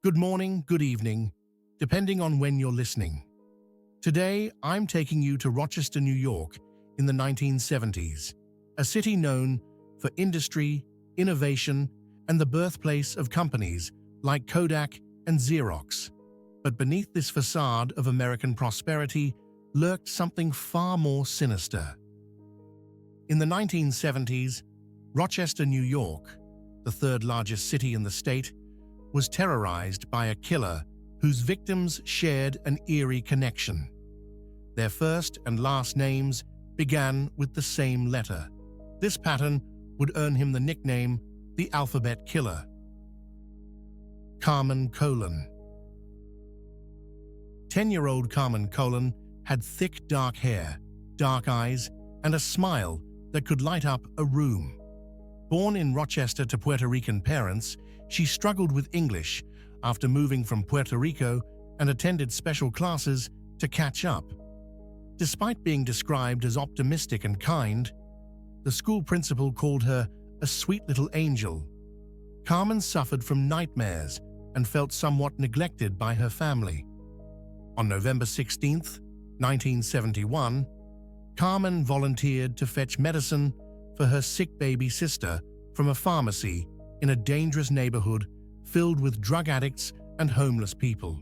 Good morning, good evening, depending on when you're listening. Today, I'm taking you to Rochester, New York in the 1970s, a city known for industry, innovation, and the birthplace of companies like Kodak and Xerox. But beneath this facade of American prosperity lurked something far more sinister. In the 1970s, Rochester, New York, the third largest city in the state, was terrorized by a killer whose victims shared an eerie connection. Their first and last names began with the same letter. This pattern would earn him the nickname the Alphabet Killer. Carmen Colon. 10-year-old Carmen Colon had thick dark hair, dark eyes, and a smile that could light up a room. Born in Rochester to Puerto Rican parents, she struggled with English after moving from Puerto Rico and attended special classes to catch up. Despite being described as optimistic and kind, the school principal called her a sweet little angel. Carmen suffered from nightmares and felt somewhat neglected by her family. On November 16, 1971, Carmen volunteered to fetch medicine for her sick baby sister from a pharmacy in a dangerous neighborhood filled with drug addicts and homeless people.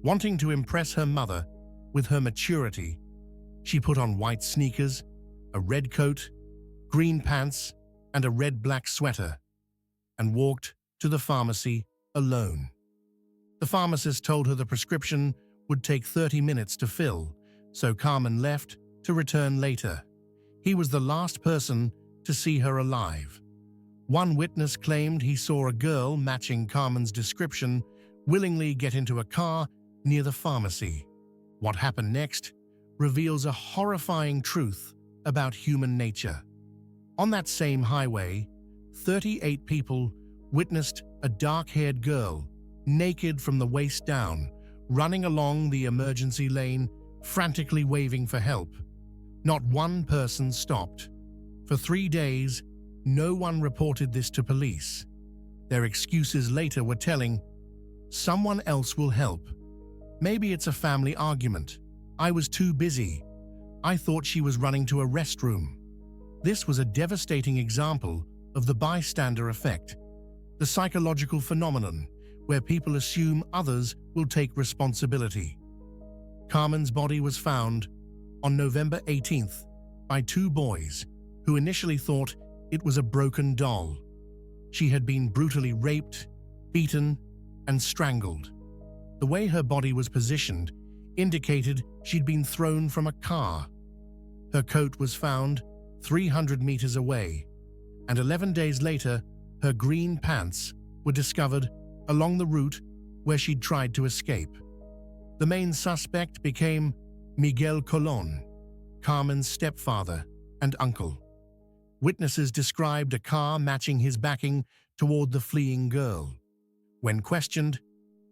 Wanting to impress her mother with her maturity, she put on white sneakers, a red coat, green pants, and a red-black sweater, and walked to the pharmacy alone. The pharmacist told her the prescription would take 30 minutes to fill, so Carmen left to return later. He was the last person to see her alive. One witness claimed he saw a girl matching Carmen's description willingly get into a car near the pharmacy. What happened next reveals a horrifying truth about human nature. On that same highway, 38 people witnessed a dark-haired girl, naked from the waist down, running along the emergency lane, frantically waving for help. Not one person stopped. For 3 days, no one reported this to police. Their excuses later were telling, "Someone else will help. Maybe it's a family argument. I was too busy. I thought she was running to a restroom." This was a devastating example of the bystander effect, the psychological phenomenon where people assume others will take responsibility. Carmen's body was found on November 18th by 2 boys who initially thought it was a broken doll. She had been brutally raped, beaten, and strangled. The way her body was positioned indicated she'd been thrown from a car. Her coat was found 300 meters away, and 11 days later, her green pants were discovered along the route where she'd tried to escape. The main suspect became Michelle Colon, Carmen's stepfather and uncle. Witnesses described a car matching his backing toward the fleeing girl. When questioned,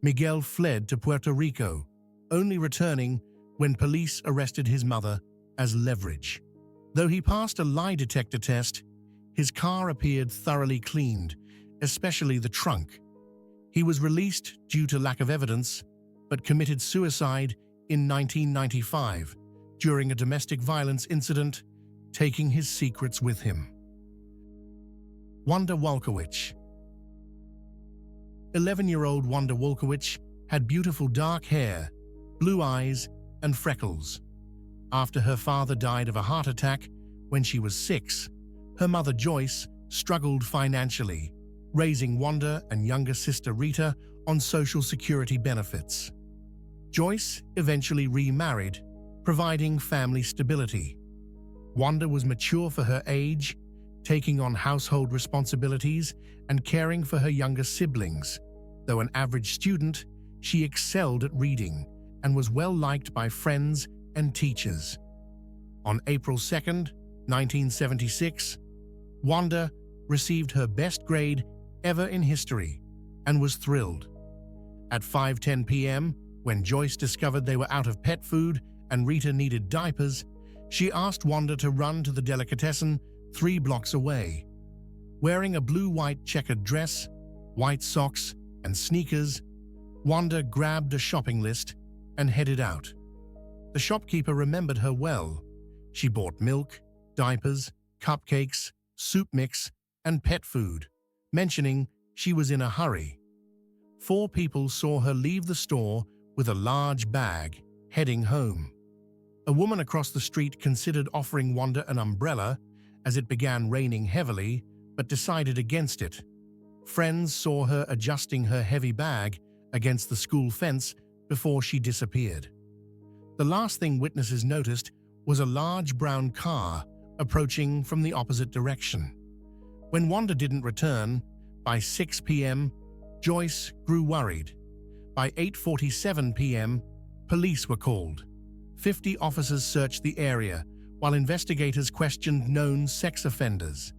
Miguel fled to Puerto Rico, only returning when police arrested his mother as leverage. Though he passed a lie detector test, his car appeared thoroughly cleaned, especially the trunk. He was released due to lack of evidence, but committed suicide in 1995 during a domestic violence incident, taking his secrets with him. Wanda Walkowicz. 11-year-old Wanda Walkowicz had beautiful dark hair, blue eyes, and freckles. After her father died of a heart attack when she was 6, her mother Joyce struggled financially, raising Wanda and younger sister Rita on Social Security benefits. Joyce eventually remarried, providing family stability. Wanda was mature for her age, taking on household responsibilities and caring for her younger siblings. Though an average student, she excelled at reading and was well liked by friends and teachers. On April 2, 1976, Wanda received her best grade ever in history and was thrilled. At 5:10 p.m., when Joyce discovered they were out of pet food and Rita needed diapers, she asked Wanda to run to the delicatessen 3 blocks away. Wearing a blue-white checkered dress, white socks, and sneakers, Wanda grabbed a shopping list and headed out. The shopkeeper remembered her well. She bought milk, diapers, cupcakes, soup mix, and pet food, mentioning she was in a hurry. 4 people saw her leave the store with a large bag, heading home. A woman across the street considered offering Wanda an umbrella as it began raining heavily, but decided against it. Friends saw her adjusting her heavy bag against the school fence before she disappeared. The last thing witnesses noticed was a large brown car approaching from the opposite direction. When Wanda didn't return, by 6 p.m., Joyce grew worried. By 8:47 p.m., police were called. 50 officers searched the area, while investigators questioned known sex offenders.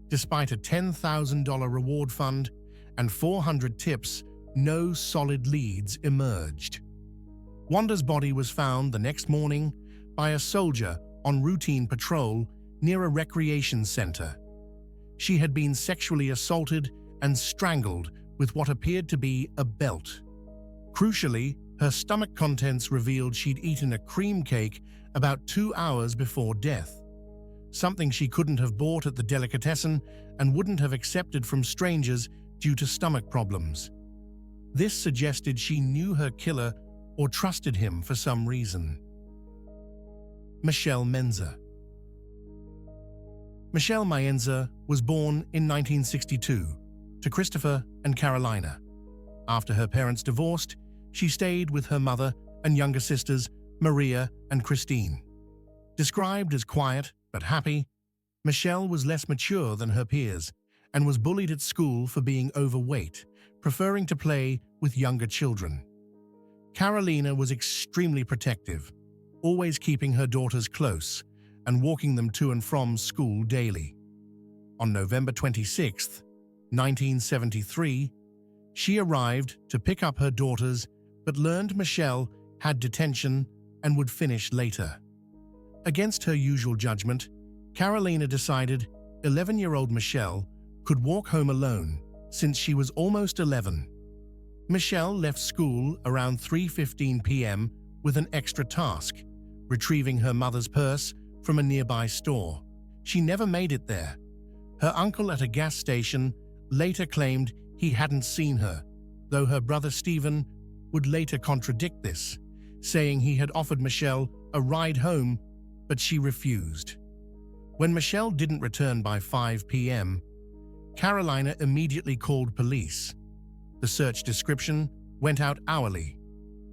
Despite a $10,000 reward fund and 400 tips, no solid leads emerged. Wanda's body was found the next morning by a soldier on routine patrol near a recreation center. She had been sexually assaulted and strangled with what appeared to be a belt. Crucially, her stomach contents revealed she'd eaten a cream cake about 2 hours before death, something she couldn't have bought at the delicatessen and wouldn't have accepted from strangers due to stomach problems. This suggested she knew her killer or trusted him for some reason. Michelle Maenza. Michelle Maenza was born in 1962 to Christopher and Carolina. After her parents divorced, she stayed with her mother and younger sisters, Maria and Christine. Described as quiet but happy, Michelle was less mature than her peers and was bullied at school for being overweight, preferring to play with younger children. Carolina was extremely protective, always keeping her daughters close and walking them to and from school daily. On November 26, 1973, she arrived to pick up her daughters but learned Michelle had detention and would finish later. Against her usual judgment, Carolina decided 11-year-old Michelle could walk home alone since she was almost 11. Michelle left school around 3:15 p.m. with an extra task, retrieving her mother's purse from a nearby store. She never made it there. Her uncle at a gas station later claimed he hadn't seen her, though her brother Stephen would later contradict this, saying he had offered Michelle a ride home, but she refused. When Michelle didn't return by 5 p.m., Carolina immediately called police. The search description went out hourly: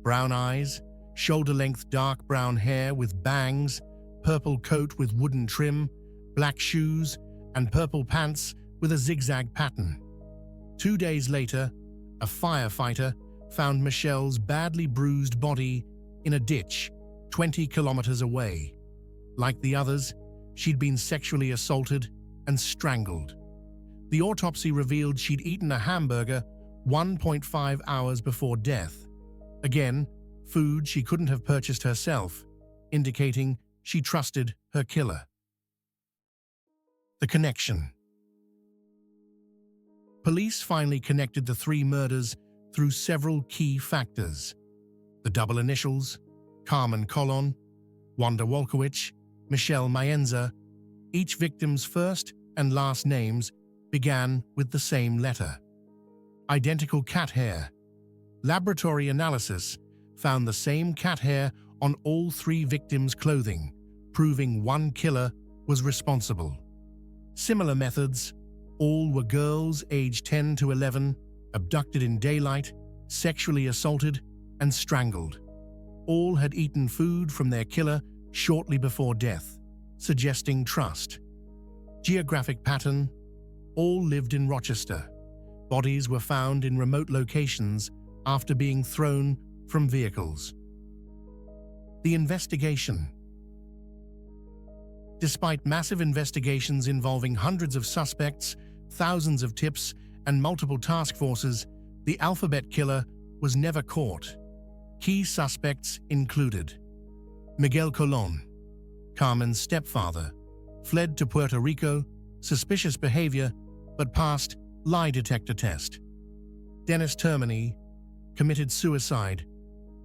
brown eyes, shoulder-length dark brown hair with bangs, purple coat with wooden trim, black shoes, and purple pants with a zigzag pattern. 2 days later, a firefighter found Michelle's badly bruised body in a ditch 20 kilometers away. Like the others, she'd been sexually assaulted and strangled. The autopsy revealed she'd eaten a hamburger 1.5 hours before death. Again, food she couldn't have purchased herself, indicating she trusted her killer. The connection. Police finally connected the 3 murders through several key factors: the double initials, Carmen Colon, Wanda Walkowicz, Michelle Maenza. Each victim's first and last names began with the same letter. Identical cat hair. Laboratory analysis found the same cat hair on all 3 victims' clothing, proving one killer was responsible. Similar methods. All were girls aged 10 to 11, abducted in daylight, sexually assaulted, and strangled. All had eaten food from their killer shortly before death, suggesting trust. Geographic pattern. All lived in Rochester. Bodies were found in remote locations after being thrown from vehicles. The investigation. Despite massive investigations involving hundreds of suspects, thousands of tips, and multiple task forces, the alphabet killer was never caught. Key suspects included Michelle Colon, Carmen's stepfather, fled to Puerto Rico, suspicious behavior, but passed lie detector test. Dennis Termini, committed suicide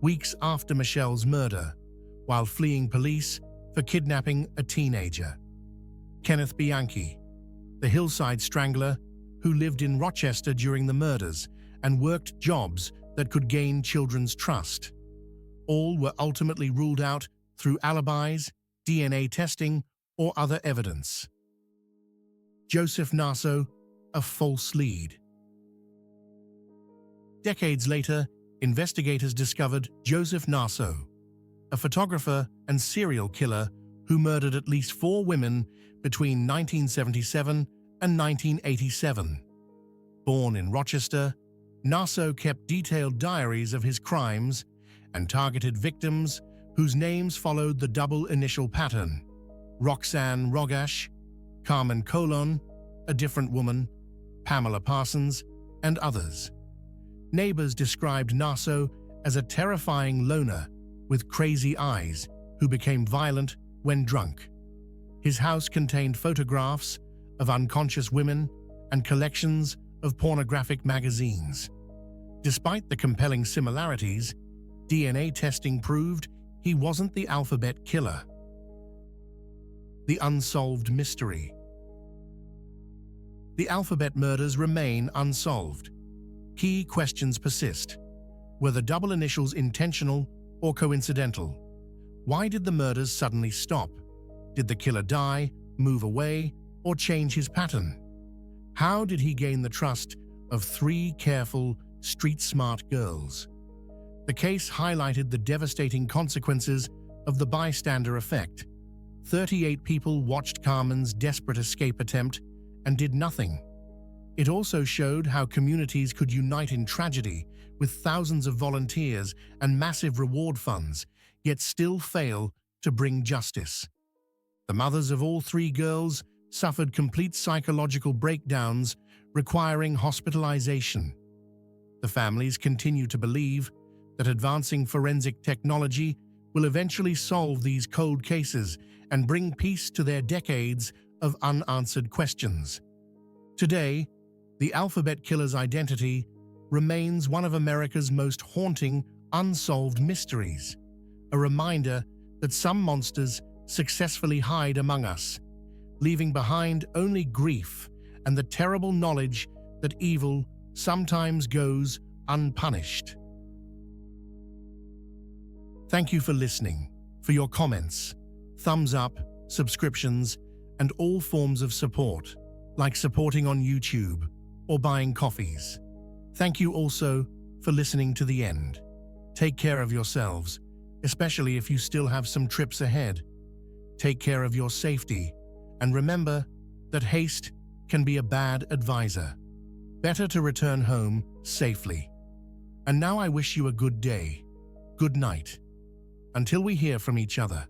weeks after Michelle's murder while fleeing police for kidnapping a teenager. Kenneth Bianchi, the hillside strangler who lived in Rochester during the murders and worked jobs that could gain children's trust. All were ultimately ruled out through alibis, DNA testing, or other evidence. Joseph Naso, a false lead. Decades later, investigators discovered Joseph Naso, a photographer and serial killer who murdered at least 4 women between 1977 and 1987. Born in Rochester, Naso kept detailed diaries of his crimes and targeted victims whose names followed the double initial pattern: Roxanne Rogash, Carmen Colon, a different woman, Pamela Parsons, and others. Neighbors described Naso as a terrifying loner with crazy eyes who became violent when drunk. His house contained photographs of unconscious women and collections of pornographic magazines. Despite the compelling similarities, DNA testing proved he wasn't the alphabet killer. The unsolved mystery. The alphabet murders remain unsolved. Key questions persist. Were the double initials intentional or coincidental? Why did the murders suddenly stop? Did the killer die, move away, or change his pattern? How did he gain the trust of 3 careful, street-smart girls? The case highlighted the devastating consequences of the bystander effect. 38 people watched Carmen's desperate escape attempt and did nothing. It also showed how communities could unite in tragedy with thousands of volunteers and massive reward funds, yet still fail to bring justice. The mothers of all 3 girls suffered complete psychological breakdowns, requiring hospitalization. The families continue to believe that advancing forensic technology will eventually solve these cold cases and bring peace to their decades of unanswered questions. Today, the alphabet killer's identity remains one of America's most haunting, unsolved mysteries, a reminder that some monsters successfully hide among us, leaving behind only grief and the terrible knowledge that evil sometimes goes unpunished. Thank you for listening. For your comments, thumbs up, subscriptions, and all forms of support, like supporting on YouTube or buying coffees. Thank you also for listening to the end. Take care of yourselves, especially if you still have some trips ahead. Take care of your safety, and remember that haste can be a bad advisor. Better to return home safely. And now I wish you a good day, good night, until we hear from each other.